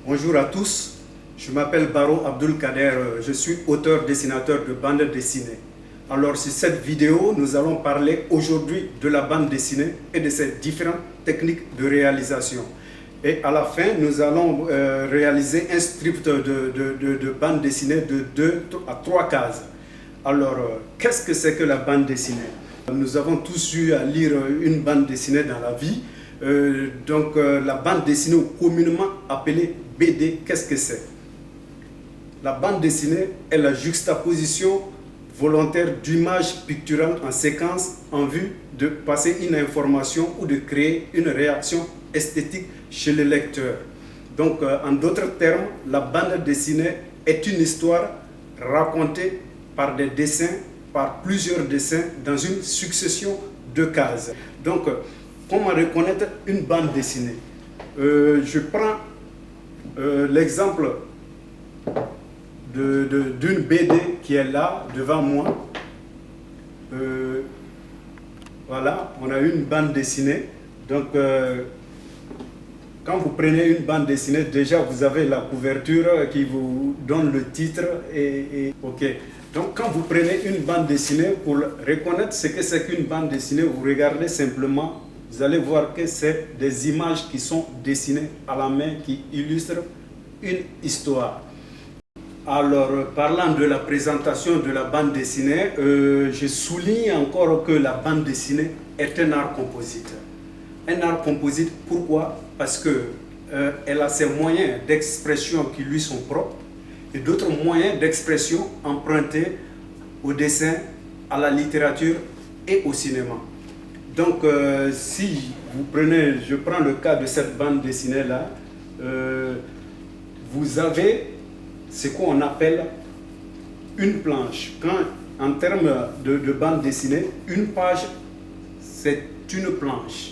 Bonjour à tous, je m'appelle Baro Abdul-Kader, je suis auteur-dessinateur de bande dessinée. Alors sur cette vidéo, nous allons parler aujourd'hui de la bande dessinée et de ses différentes techniques de réalisation. Et à la fin, nous allons réaliser un script de bande dessinée de 2 à 3 cases. Alors, qu'est-ce que c'est que la bande dessinée? Nous avons tous eu à lire une bande dessinée dans la vie. La bande dessinée, ou communément appelée BD, qu'est-ce que c'est? La bande dessinée est la juxtaposition volontaire d'images picturales en séquence en vue de passer une information ou de créer une réaction esthétique chez le lecteur. Donc, en d'autres termes, la bande dessinée est une histoire racontée par des dessins, par plusieurs dessins dans une succession de cases. Donc, comment reconnaître une bande dessinée? Je prends l'exemple d'une BD qui est là devant moi. Voilà, on a une bande dessinée. Donc, quand vous prenez une bande dessinée, déjà vous avez la couverture qui vous donne le titre. Ok. Donc, quand vous prenez une bande dessinée, pour reconnaître ce que c'est qu'une bande dessinée, vous regardez simplement. Vous allez voir que c'est des images qui sont dessinées à la main qui illustrent une histoire. Alors, parlant de la présentation de la bande dessinée, je souligne encore que la bande dessinée est un art composite. Un art composite, pourquoi? Parce qu'elle a ses moyens d'expression qui lui sont propres et d'autres moyens d'expression empruntés au dessin, à la littérature et au cinéma. Donc, si vous prenez, je prends le cas de cette bande dessinée-là, vous avez ce qu'on appelle une planche. Quand, en termes de bande dessinée, une page, c'est une planche.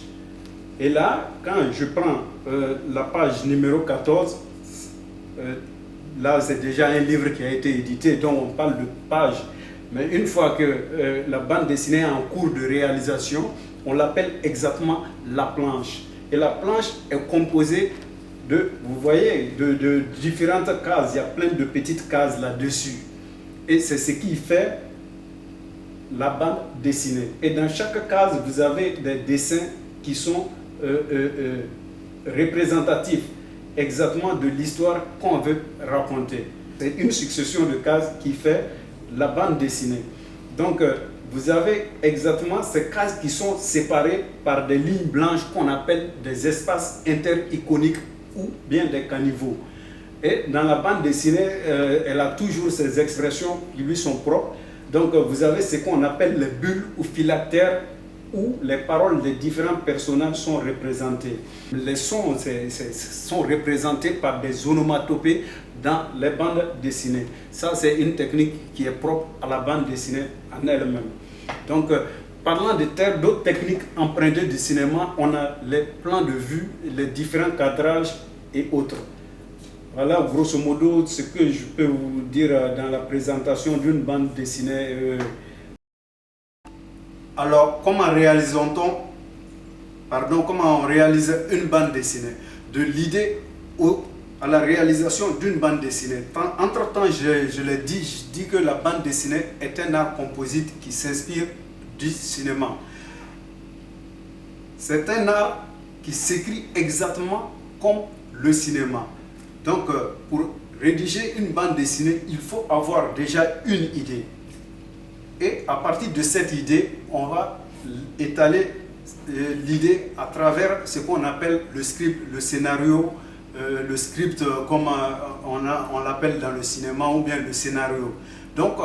Et là, quand je prends la page numéro 14, là, c'est déjà un livre qui a été édité, donc on parle de page. Mais une fois que la bande dessinée est en cours de réalisation, on l'appelle exactement la planche. Et la planche est composée vous voyez, de différentes cases. Il y a plein de petites cases là-dessus. Et c'est ce qui fait la bande dessinée. Et dans chaque case, vous avez des dessins qui sont représentatifs exactement de l'histoire qu'on veut raconter. C'est une succession de cases qui fait la bande dessinée. Donc, vous avez exactement ces cases qui sont séparées par des lignes blanches qu'on appelle des espaces intericoniques ou bien des caniveaux. Et dans la bande dessinée, elle a toujours ces expressions qui lui sont propres. Donc, vous avez ce qu'on appelle les bulles ou phylactères où les paroles des différents personnages sont représentées. Les sons sont représentés par des onomatopées dans les bandes dessinées. Ça, c'est une technique qui est propre à la bande dessinée en elle-même. Donc, parlant d'autres techniques empruntées du cinéma, on a les plans de vue, les différents cadrages et autres. Voilà, grosso modo, ce que je peux vous dire dans la présentation d'une bande dessinée. Alors, comment on réalise une bande dessinée? De l'idée à la réalisation d'une bande dessinée. Entre-temps, je l'ai dit, je dis que la bande dessinée est un art composite qui s'inspire du cinéma. C'est un art qui s'écrit exactement comme le cinéma. Donc, pour rédiger une bande dessinée, il faut avoir déjà une idée. Et à partir de cette idée, on va étaler l'idée à travers ce qu'on appelle le script, le scénario, le script comme on l'appelle dans le cinéma, ou bien le scénario. Donc,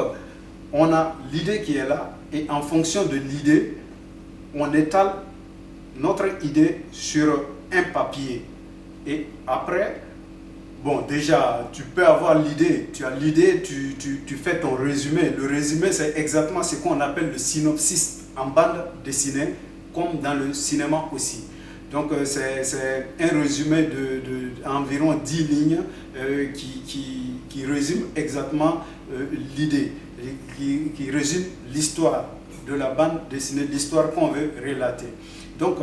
on a l'idée qui est là, et en fonction de l'idée, on étale notre idée sur un papier. Et après, bon, déjà, tu peux avoir l'idée, tu as l'idée, tu fais ton résumé. Le résumé, c'est exactement ce qu'on appelle le synopsis en bande dessinée, comme dans le cinéma aussi. Donc, c'est un résumé d'environ 10 lignes qui résume exactement l'idée, qui résume l'histoire de la bande dessinée, l'histoire qu'on veut relater. Donc,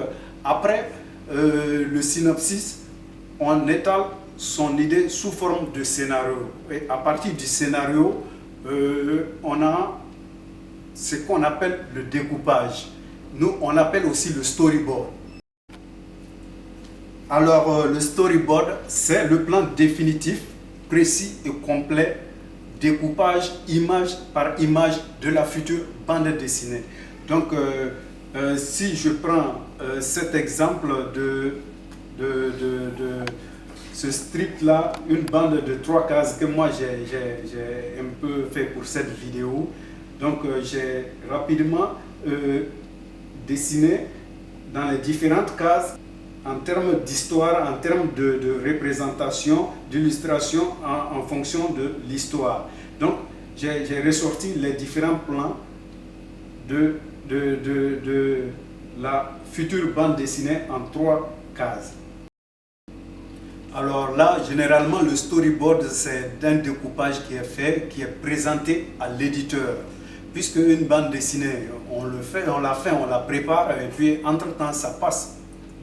après le synopsis, on étale son idée sous forme de scénario. Et à partir du scénario, on a ce qu'on appelle le découpage. Nous, on appelle aussi le storyboard. Alors, le storyboard, c'est le plan définitif, précis et complet, découpage image par image de la future bande dessinée. Donc, si je prends cet exemple de ce strip-là, une bande de 3 cases que moi j'ai un peu fait pour cette vidéo. Donc, j'ai rapidement dessiné dans les différentes cases en termes d'histoire, en termes de représentation, d'illustration en fonction de l'histoire. Donc, j'ai ressorti les différents plans de la future bande dessinée en 3 cases. Alors là, généralement, le storyboard, c'est un découpage qui est fait, qui est présenté à l'éditeur. Puisque une bande dessinée, on la prépare, et puis entre-temps, ça passe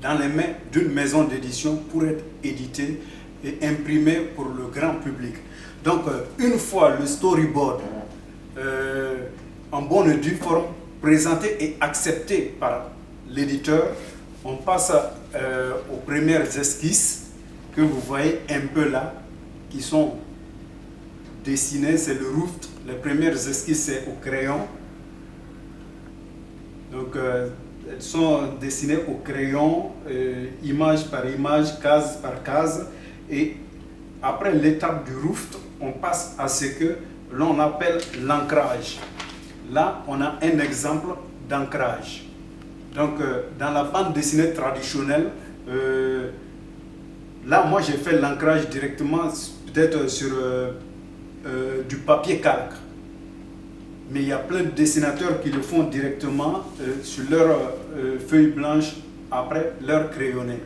dans les mains d'une maison d'édition pour être édité et imprimé pour le grand public. Donc, une fois le storyboard en bonne et due forme présenté et accepté par l'éditeur, on passe aux premières esquisses que vous voyez un peu là, qui sont dessinées, c'est le roof. Les premières esquisses, c'est au crayon. Donc, elles sont dessinées au crayon, image par image, case par case. Et après l'étape du roof, on passe à ce que l'on appelle l'ancrage. Là, on a un exemple d'ancrage. Donc, dans la bande dessinée traditionnelle, là, moi, j'ai fait l'ancrage directement, peut-être sur du papier calque. Mais il y a plein de dessinateurs qui le font directement sur leur feuille blanche après leur crayonné.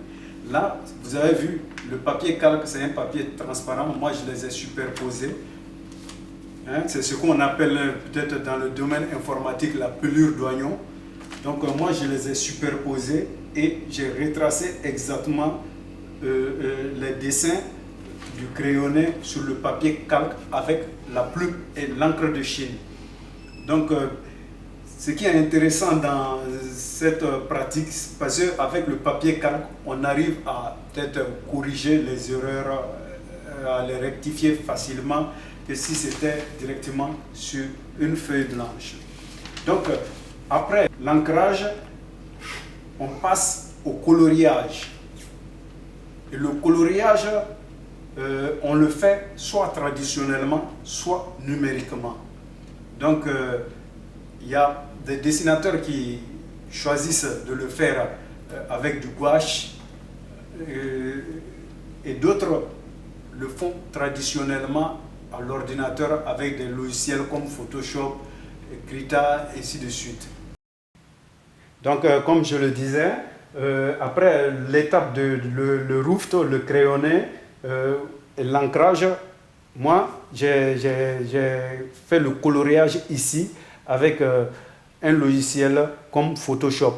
Là, vous avez vu, le papier calque, c'est un papier transparent. Moi, je les ai superposés. Hein, c'est ce qu'on appelle peut-être dans le domaine informatique la pelure d'oignon. Donc, moi, je les ai superposés et j'ai retracé exactement les dessins du crayonné sur le papier calque avec la plume et l'encre de Chine. Donc, ce qui est intéressant dans cette pratique, parce qu'avec le papier calque, on arrive à peut-être corriger les erreurs, à les rectifier facilement que si c'était directement sur une feuille blanche. Donc, après l'ancrage, on passe au coloriage. Et le coloriage, on le fait soit traditionnellement, soit numériquement. Donc, il y a des dessinateurs qui choisissent de le faire avec du gouache et d'autres le font traditionnellement à l'ordinateur avec des logiciels comme Photoshop, Krita, et ainsi de suite. Donc, comme je le disais, après l'étape de le roof, le crayonné et l'ancrage, moi, j'ai fait le coloriage ici avec un logiciel comme Photoshop.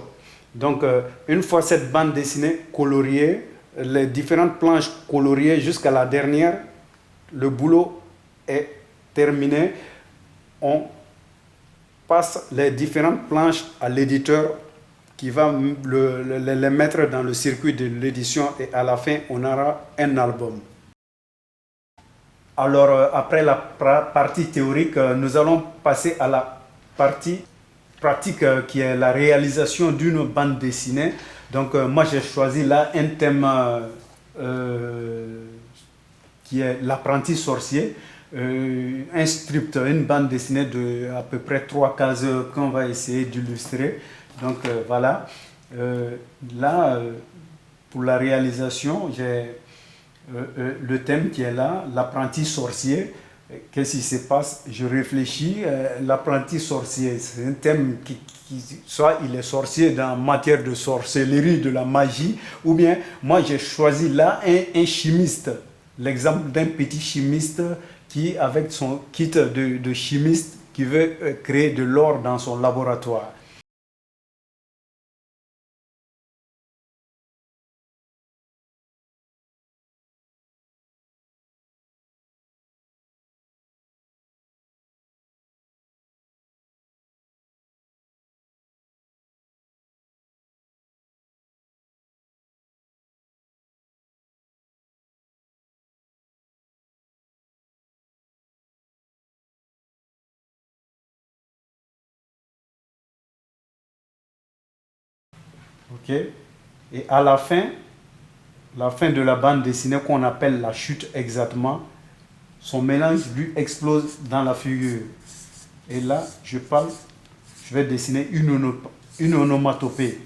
Donc, une fois cette bande dessinée coloriée, les différentes planches coloriées jusqu'à la dernière, le boulot est terminé. On passe les différentes planches à l'éditeur qui va les mettre dans le circuit de l'édition et à la fin, on aura un album. Alors, après la partie théorique, nous allons passer à la partie pratique qui est la réalisation d'une bande dessinée. Donc, moi, j'ai choisi là un thème qui est l'apprenti sorcier. Un script, une bande dessinée de à peu près 3 cases qu'on va essayer d'illustrer. Donc, voilà. Là, pour la réalisation, j'ai le thème qui est là, l'apprenti sorcier. Qu'est-ce qui se passe? Je réfléchis, l'apprenti sorcier, c'est un thème qui soit il est sorcier dans matière de sorcellerie, de la magie, ou bien moi j'ai choisi là un chimiste, l'exemple d'un petit chimiste qui, avec son kit de chimiste, qui veut créer de l'or dans son laboratoire. Ok? Et à la fin de la bande dessinée qu'on appelle la chute exactement, son mélange lui explose dans la figure. Et là, je vais dessiner une onomatopée.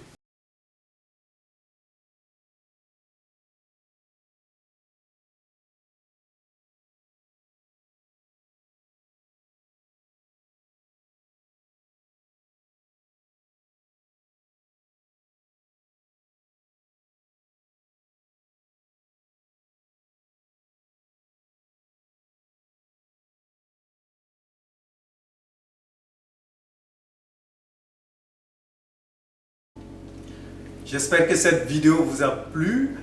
J'espère que cette vidéo vous a plu.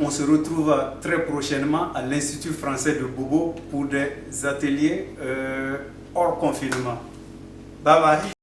On se retrouve très prochainement à l'Institut français de Bobo pour des ateliers hors confinement. Bye bye.